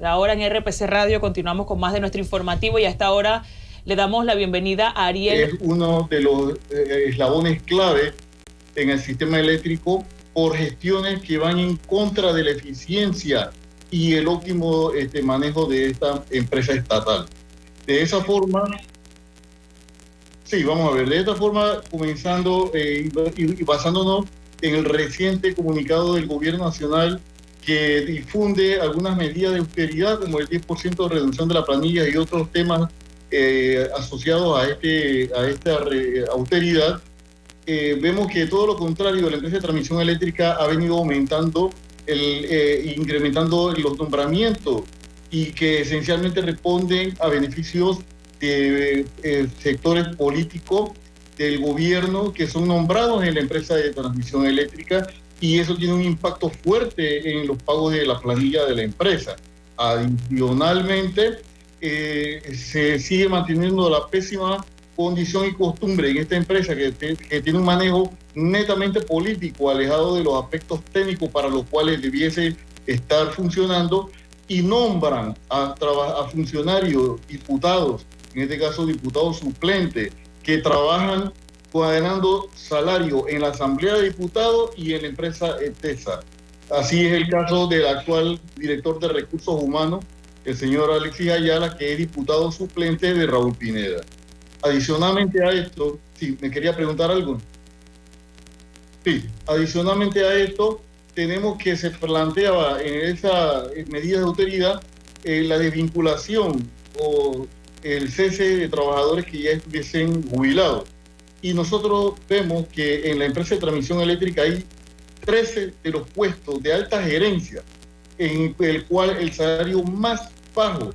Ahora en RPC Radio continuamos con más de nuestro informativo y a esta hora le damos la bienvenida a Ariel. Es uno de los eslabones clave en el sistema eléctrico por gestiones que van en contra de la eficiencia y el óptimo manejo de esta empresa estatal. De esa forma, sí, vamos a ver, de esta forma, comenzando y basándonos en el reciente comunicado del Gobierno Nacional que difunde algunas medidas de austeridad, como el 10% de reducción de la planilla y otros temas asociados a esta austeridad, vemos que todo lo contrario, la empresa de transmisión eléctrica ha venido aumentando, incrementando los nombramientos y que esencialmente responden a beneficios de sectores políticos del gobierno que son nombrados en la empresa de transmisión eléctrica, y eso tiene un impacto fuerte en los pagos de la planilla de la empresa. Adicionalmente, se sigue manteniendo la pésima condición y costumbre en esta empresa que tiene un manejo netamente político, alejado de los aspectos técnicos para los cuales debiese estar funcionando, y nombran a funcionarios, diputados, en este caso diputados suplentes, que trabajan ganando salario en la Asamblea de Diputados y en la empresa ETESA. Así es el caso del actual director de Recursos Humanos, el señor Alexis Ayala, que es diputado suplente de Raúl Pineda. Adicionalmente a esto, sí, me quería preguntar algo. Sí, adicionalmente a esto, tenemos que se planteaba en esa medida de autoridad la desvinculación o el cese de trabajadores que ya estuviesen jubilados. Y nosotros vemos que en la empresa de transmisión eléctrica hay 13 de los puestos de alta gerencia, en el cual el salario más bajo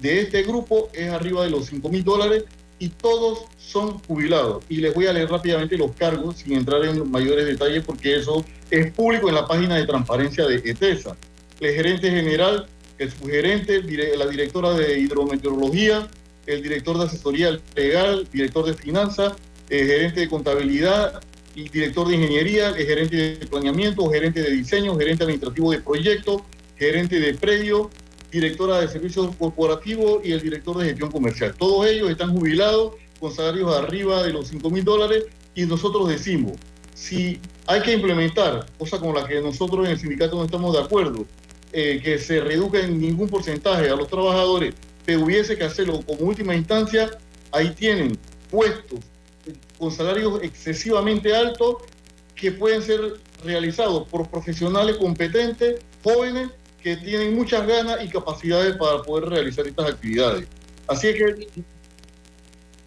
de este grupo es arriba de los $5,000 y todos son jubilados. Y les voy a leer rápidamente los cargos sin entrar en mayores detalles porque eso es público en la página de transparencia de ETESA. El gerente general, el subgerente, la directora de hidrometeorología, el director de asesoría legal, director de finanzas, el gerente de contabilidad, el director de ingeniería, el gerente de planeamiento, gerente de diseño, gerente administrativo de proyectos, gerente de predio, directora de servicios corporativos y el director de gestión comercial. Todos ellos están jubilados con salarios arriba de los $5,000, y nosotros decimos, si hay que implementar, cosa con la que nosotros en el sindicato no estamos de acuerdo, que se reduzca en ningún porcentaje a los trabajadores, pero hubiese que hacerlo como última instancia, ahí tienen puestos con salarios excesivamente altos que pueden ser realizados por profesionales competentes, jóvenes, que tienen muchas ganas y capacidades para poder realizar estas actividades. Así que...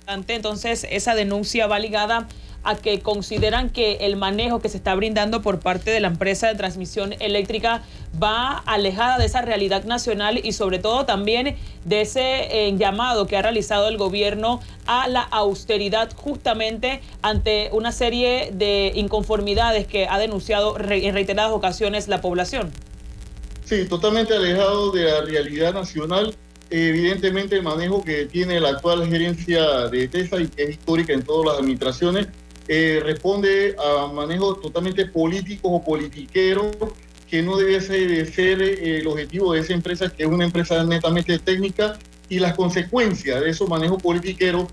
Entonces, esa denuncia va ligada a que consideran que el manejo que se está brindando por parte de la empresa de transmisión eléctrica va alejada de esa realidad nacional y sobre todo también de ese llamado que ha realizado el gobierno a la austeridad justamente ante una serie de inconformidades que ha denunciado en reiteradas ocasiones la población. Sí, totalmente alejado de la realidad nacional. Evidentemente el manejo que tiene la actual gerencia de ETESA y que es histórica en todas las administraciones responde a manejos totalmente políticos o politiqueros que no debe ser el objetivo de esa empresa, que es una empresa netamente técnica, y las consecuencias de esos manejos politiqueros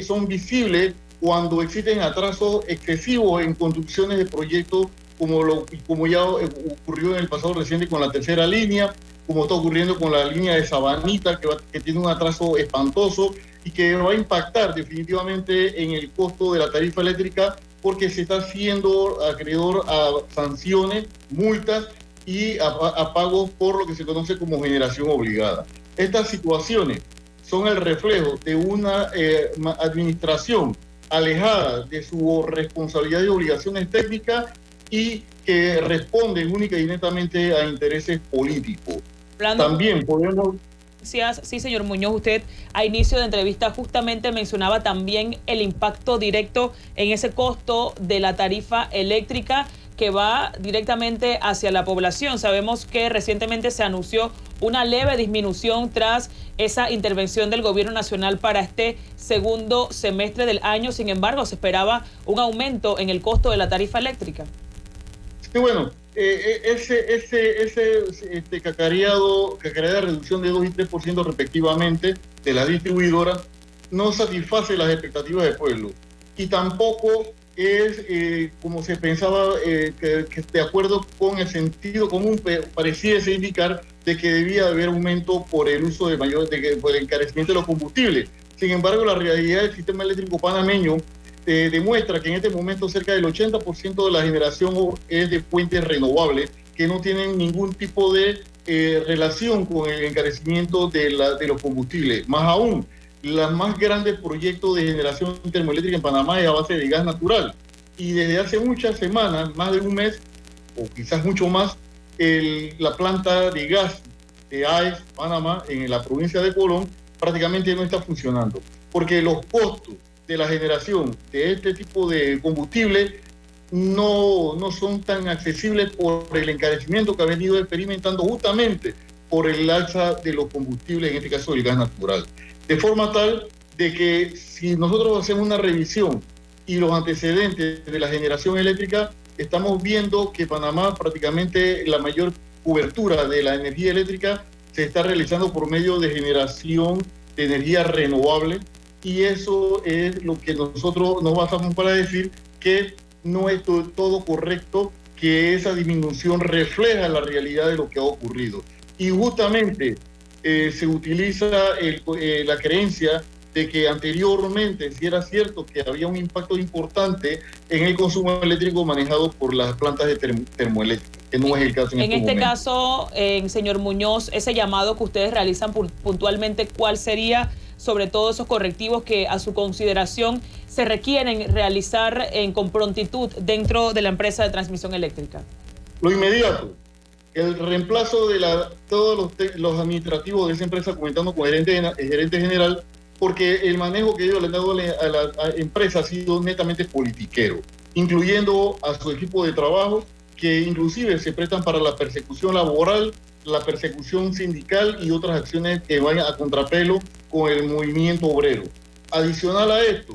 son visibles cuando existen atrasos excesivos en construcciones de proyectos como ya ocurrió en el pasado reciente con la tercera línea, como está ocurriendo con la línea de Sabanita, que tiene un atraso espantoso y que va a impactar definitivamente en el costo de la tarifa eléctrica, porque se está haciendo acreedor a sanciones, multas y a pagos por lo que se conoce como generación obligada. Estas situaciones son el reflejo de una administración alejada de su responsabilidad y obligaciones técnicas y que responden única y netamente a intereses políticos. También podemos... Sí, señor Muñoz, usted a inicio de entrevista justamente mencionaba también el impacto directo en ese costo de la tarifa eléctrica que va directamente hacia la población. Sabemos que recientemente se anunció una leve disminución tras esa intervención del gobierno nacional para este segundo semestre del año. Sin embargo, se esperaba un aumento en el costo de la tarifa eléctrica. Sí, bueno, cacareada reducción de 2 y 3% respectivamente de la distribuidora no satisface las expectativas del pueblo y tampoco es como se pensaba, que de acuerdo con el sentido común pareciese indicar de que debía haber aumento por el uso de por el encarecimiento de los combustibles. Sin embargo, la realidad del sistema eléctrico panameño demuestra que en este momento cerca del 80% de la generación es de fuentes renovables que no tienen ningún tipo de relación con el encarecimiento de los combustibles. Más aún, los más grandes proyectos de generación termoeléctrica en Panamá es a base de gas natural. Y desde hace muchas semanas, más de un mes, o quizás mucho más, la planta de gas de AES Panamá en la provincia de Colón prácticamente no está funcionando, porque los costos de la generación de este tipo de combustible no son tan accesibles por el encarecimiento que ha venido experimentando justamente por el alza de los combustibles, en este caso el gas natural. De forma tal de que si nosotros hacemos una revisión y los antecedentes de la generación eléctrica, estamos viendo que Panamá prácticamente la mayor cobertura de la energía eléctrica se está realizando por medio de generación de energía renovable, y eso es lo que nosotros nos basamos para decir que no es todo correcto, que esa disminución refleja la realidad de lo que ha ocurrido. Y justamente se utiliza la creencia de que anteriormente sí era cierto que había un impacto importante en el consumo eléctrico manejado por las plantas de termoeléctricas, que no es el caso en este caso, señor Muñoz, ese llamado que ustedes realizan puntualmente, ¿cuál sería sobre todo esos correctivos que a su consideración se requieren realizar con prontitud dentro de la empresa de transmisión eléctrica? Lo inmediato, el reemplazo de todos los administrativos de esa empresa, comentando con el gerente general, porque el manejo que ellos le han dado a la empresa ha sido netamente politiquero, incluyendo a su equipo de trabajo, que inclusive se prestan para la persecución laboral, la persecución sindical y otras acciones que vayan a contrapelo con el movimiento obrero. Adicional a esto,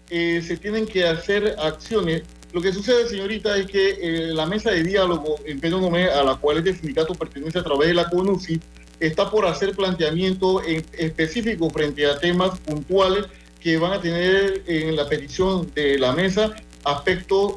se tienen que hacer acciones. Lo que sucede, señorita, es que la mesa de diálogo en PNUD, a la cual este sindicato pertenece a través de la CONUCI, está por hacer planteamientos específicos frente a temas puntuales que van a tener en la petición de la mesa aspectos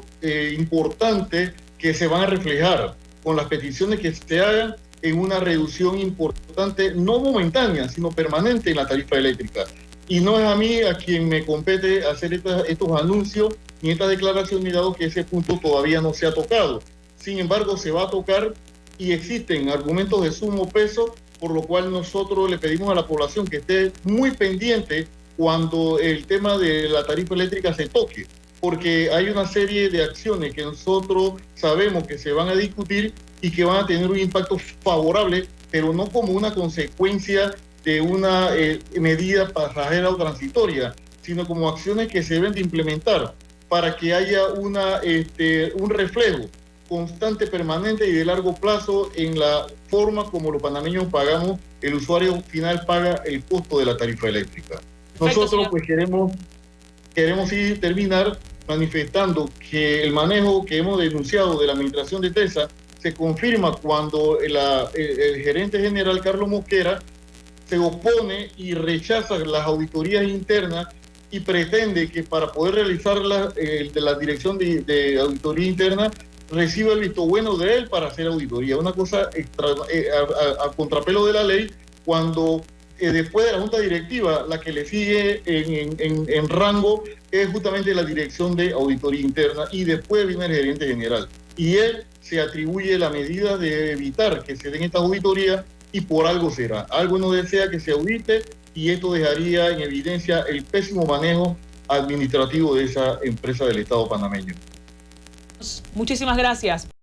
importantes que se van a reflejar con las peticiones que se hagan en una reducción importante, no momentánea, sino permanente en la tarifa eléctrica. Y no es a mí a quien me compete hacer estos anuncios ni estas declaraciones, dado que ese punto todavía no se ha tocado. Sin embargo, se va a tocar y existen argumentos de sumo peso, por lo cual nosotros le pedimos a la población que esté muy pendiente cuando el tema de la tarifa eléctrica se toque, porque hay una serie de acciones que nosotros sabemos que se van a discutir y que van a tener un impacto favorable, pero no como una consecuencia de una medida pasajera o transitoria, sino como acciones que se deben de implementar para que haya un reflejo constante, permanente y de largo plazo en la forma como los panameños pagamos, el usuario final paga el costo de la tarifa eléctrica. Nosotros pues queremos terminar manifestando que el manejo que hemos denunciado de la administración de TESA se confirma cuando el gerente general Carlos Mosquera se opone y rechaza las auditorías internas y pretende que para poder realizar la dirección de auditoría interna reciba el visto bueno de él para hacer auditoría. Una cosa a contrapelo de la ley, cuando después de la junta directiva la que le sigue en rango es justamente la dirección de auditoría interna, y después viene el gerente general. Y él se atribuye la medida de evitar que se den estas auditorías, y por algo será. Algo no desea que se audite, y esto dejaría en evidencia el pésimo manejo administrativo de esa empresa del Estado panameño. Muchísimas gracias.